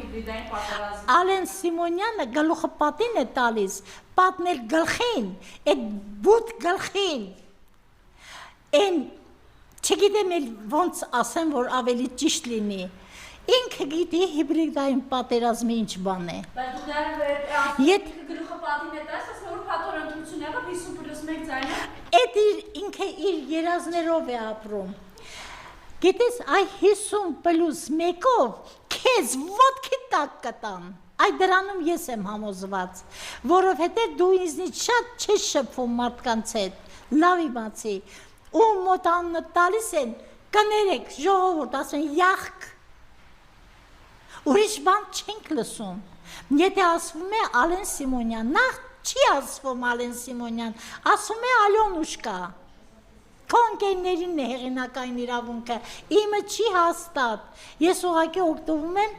հիբրիդային պատերազմ։ Ալեն Սիմոնյանը գլուխը պատին է տալիս, պատնել գլխին, այդ բութ գլխին, են չգիտեմ էլ ոնց ասեմ, որ ավելի ճիշտ լինի, ինքը գիտի հիբրիդային պատերազմը ինչ բան է։ Բայց դու դեռ գլուխը պատին է տալիս, ասում որ փաթոր ընտրությունները 50+1 ձայնը։ Այդ ինքը իր երազներով է ապրում։ Գիտես, այ 50+1-ով քեզ ոտքի տակ կտամ։ Այ դրանում ես եմ համոզված, որովհետև դու ինձնից շատ չես շփվում մարդկանց հետ, լավ իմացի, ու մոտ անունը տալիս են, կներեք, ժողովուրդ, ասում են յախք, ուրիշ բան չենք լսում, եթե ասվում է Ալեն Սիմոնյան, նախ չի ասվում Ալեն Սիմոնյան, ասում է Ալյոնուշկա, քո ընկերներին է հեղինակային իրավունքը, իմը չի հաստատ, ես ուղղակի օգտվում եմ